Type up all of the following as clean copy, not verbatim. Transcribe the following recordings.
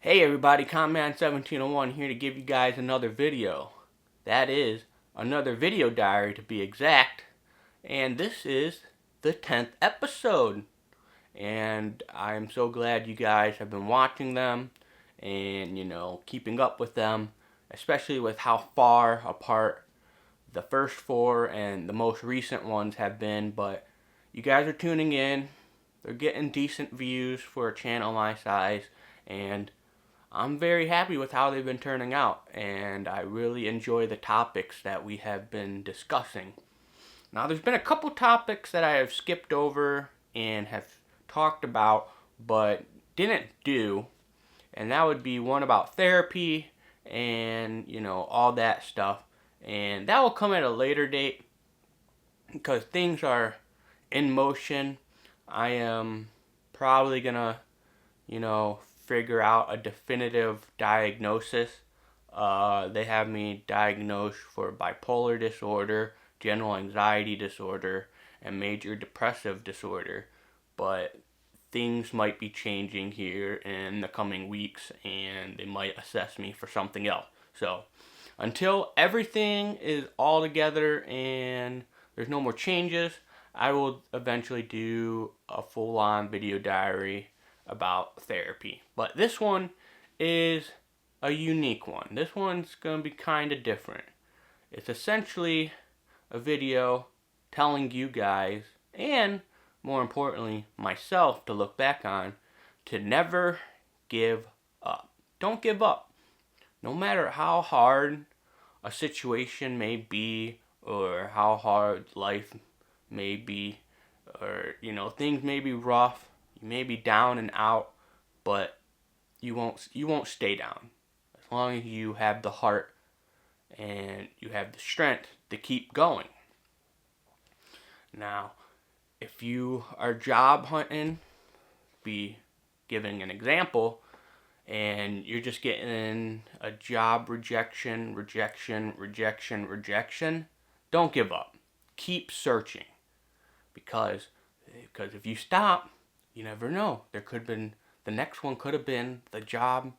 Hey everybody, Conman1701 here to give you guys another video. That is, another video diary to be exact. And this is the 10th episode. And I'm so glad you guys have been watching them and, keeping up with them. Especially with how far apart the first four and the most recent ones have been. But you guys are tuning in. They're getting decent views for a channel my size. And I'm very happy with how they've been turning out, and I really enjoy the topics that we have been discussing. Now, there's been a couple topics that I have skipped over and have talked about, but didn't do, and that would be one about therapy and, all that stuff. And that will come at a later date because things are in motion. I am probably gonna figure out a definitive diagnosis. They have me diagnosed for bipolar disorder, general anxiety disorder, and major depressive disorder. But things might be changing here in the coming weeks, and they might assess me for something else. So, until everything is all together and there's no more changes, I will eventually do a full-on video diary about therapy. But this one is a unique one. This one's going to be kind of different. It's essentially a video telling you guys, and more importantly, myself to look back on, to never give up. Don't give up. No matter how hard a situation may be, or how hard life may be, or, things may be rough, you may be down and out, but you won't stay down. As long as you have the heart and you have the strength to keep going. Now, if you are job hunting, be giving an example, and you're just getting a job rejection, don't give up. Keep searching. Because if you stop, you never know. The next one could have been the job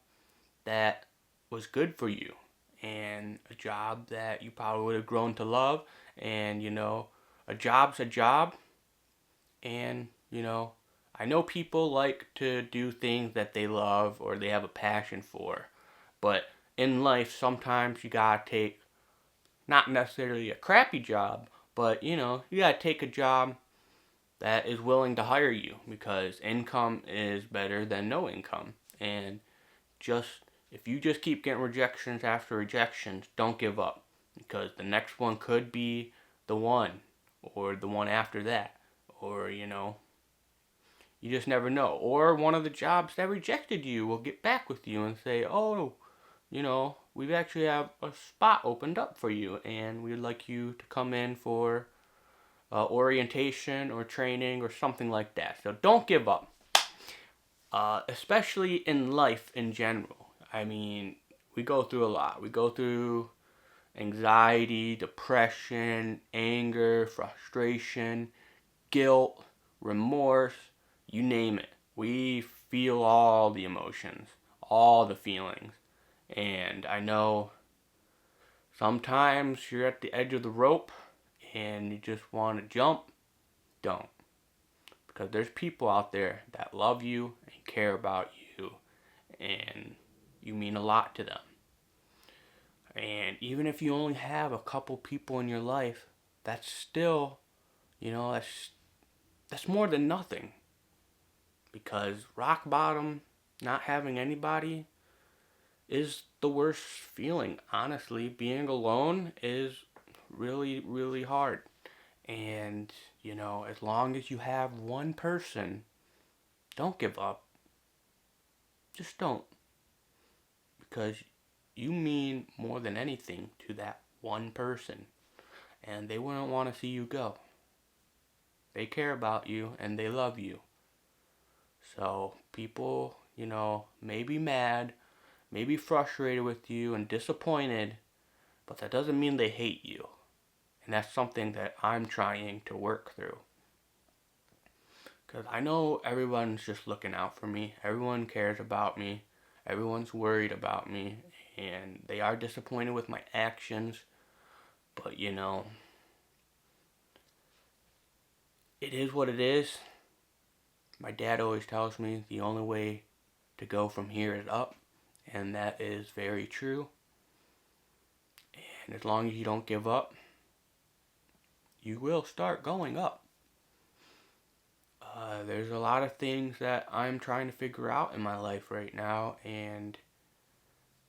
that was good for you, and a job that you probably would have grown to love. And a job's a job. And I know people like to do things that they love or they have a passion for, but in life sometimes you gotta take not necessarily a crappy job, but you gotta take a job that is willing to hire you, because income is better than no income. And just if you just keep getting rejections after rejections, don't give up, because the next one could be the one, or the one after that, or you just never know. Or one of the jobs that rejected you will get back with you and say, oh, we actually have a spot opened up for you, and we'd like you to come in for orientation or training or something like that. So don't give up, especially in life in general. I mean, we go through a lot. We go through anxiety, depression, anger, frustration, guilt, remorse, you name it. We feel all the emotions, all the feelings. And I know sometimes you're at the edge of the rope and you just want to jump. Don't. Because there's people out there that love you and care about you, and you mean a lot to them. And even if you only have a couple people in your life, that's still, that's more than nothing. Because rock bottom, not having anybody, is the worst feeling. Honestly, being alone is really, really hard. And, as long as you have one person, don't give up. Just don't. Because you mean more than anything to that one person. And they wouldn't want to see you go. They care about you and they love you. So people, may be mad, may be frustrated with you and disappointed, but that doesn't mean they hate you. And that's something that I'm trying to work through. Because I know everyone's just looking out for me. Everyone cares about me. Everyone's worried about me, and they are disappointed with my actions. But you know, it is what it is. My dad always tells me the only way to go from here is up, and that is very true. And as long as you don't give up, you will start going up. There's a lot of things that I'm trying to figure out in my life right now, and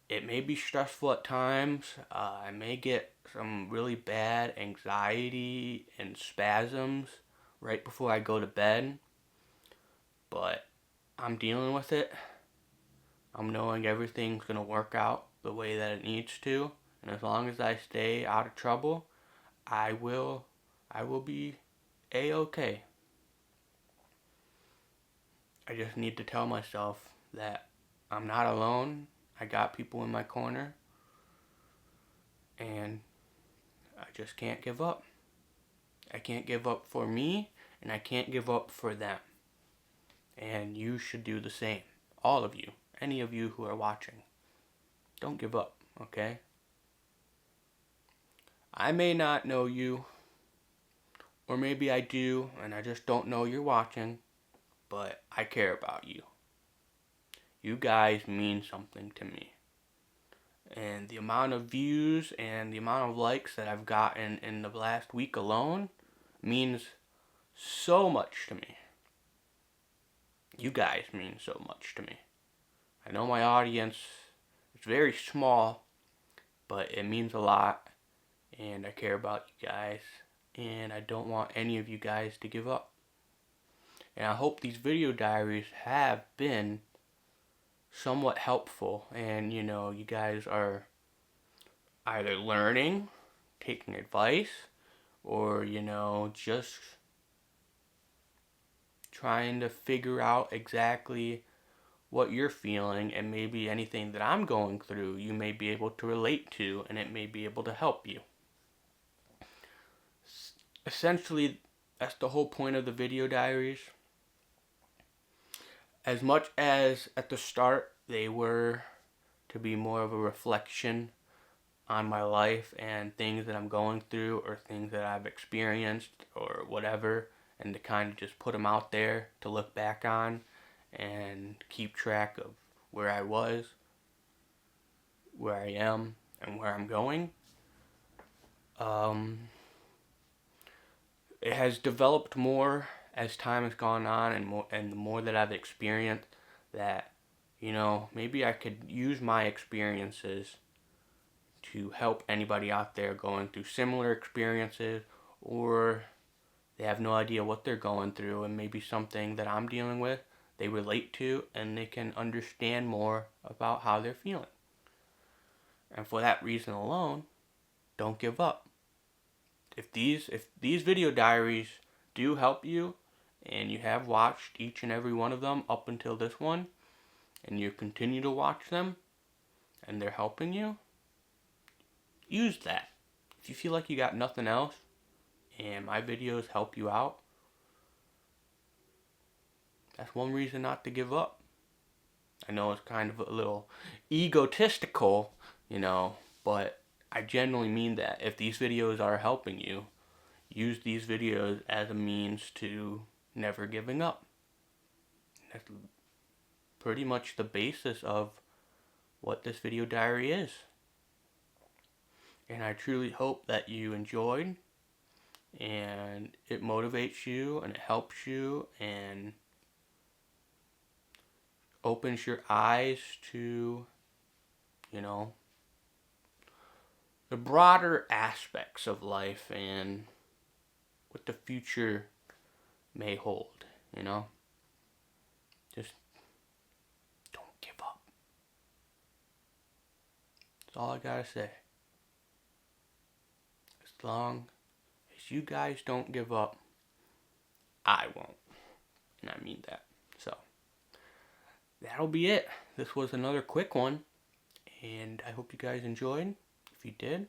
it may be stressful at times. I may get some really bad anxiety and spasms right before I go to bed, but I'm dealing with it. I'm knowing everything's going to work out the way that it needs to, and as long as I stay out of trouble, I will be A-okay. I just need to tell myself that I'm not alone. I got people in my corner, and I just can't give up. I can't give up for me, and I can't give up for them. And you should do the same. All of you. Any of you who are watching. Don't give up, okay? I may not know you, or maybe I do, and I just don't know you're watching, but I care about you. You guys mean something to me. And the amount of views and the amount of likes that I've gotten in the last week alone means so much to me. You guys mean so much to me. I know my audience is very small, but it means a lot, and I care about you guys, and I don't want any of you guys to give up. And I hope these video diaries have been somewhat helpful, and you know, you guys are either learning, taking advice, or you know, just trying to figure out exactly what you're feeling, and maybe anything that I'm going through you may be able to relate to, and it may be able to help you. Essentially, that's the whole point of the video diaries. As much as at the start they were to be more of a reflection on my life and things that I'm going through or things that I've experienced or whatever, and to kind of just put them out there to look back on and keep track of where I was, where I am, and where I'm going. It has developed more as time has gone on, and the more that I've experienced, that you know, maybe I could use my experiences to help anybody out there going through similar experiences, or they have no idea what they're going through, and maybe something that I'm dealing with they relate to, and they can understand more about how they're feeling. And for that reason alone, don't give up. If these video diaries do help you, and you have watched each and every one of them up until this one, and you continue to watch them, and they're helping you, use that. If you feel like you got nothing else, and my videos help you out, that's one reason not to give up. I know it's kind of a little egotistical, you know, but I genuinely mean that. If these videos are helping you, use these videos as a means to never giving up. That's pretty much the basis of what this video diary is. And I truly hope that you enjoyed, and it motivates you, and it helps you, and opens your eyes to, you know, the broader aspects of life and what the future may hold, you know? Just don't give up. That's all I gotta say. As long as you guys don't give up, I won't. And I mean that. So, that'll be it. This was another quick one, and I hope you guys enjoyed. If you did,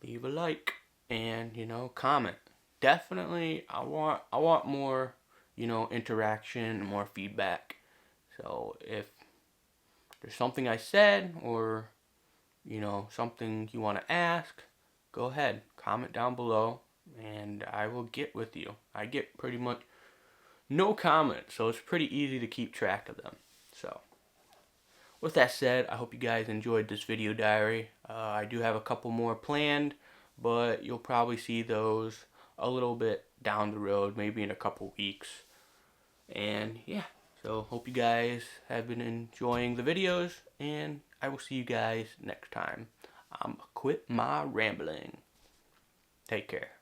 leave a like and, you know, comment. Definitely, I want more, you know, interaction and more feedback. So if there's something I said, or something you want to ask, go ahead, comment down below, and I will get with you. I get pretty much no comments, so it's pretty easy to keep track of them. So, with that said, I hope you guys enjoyed this video diary. I do have a couple more planned, but you'll probably see those a little bit down the road, maybe in a couple weeks. And yeah, so hope you guys have been enjoying the videos, and I will see you guys next time. I'm quit my rambling. Take care.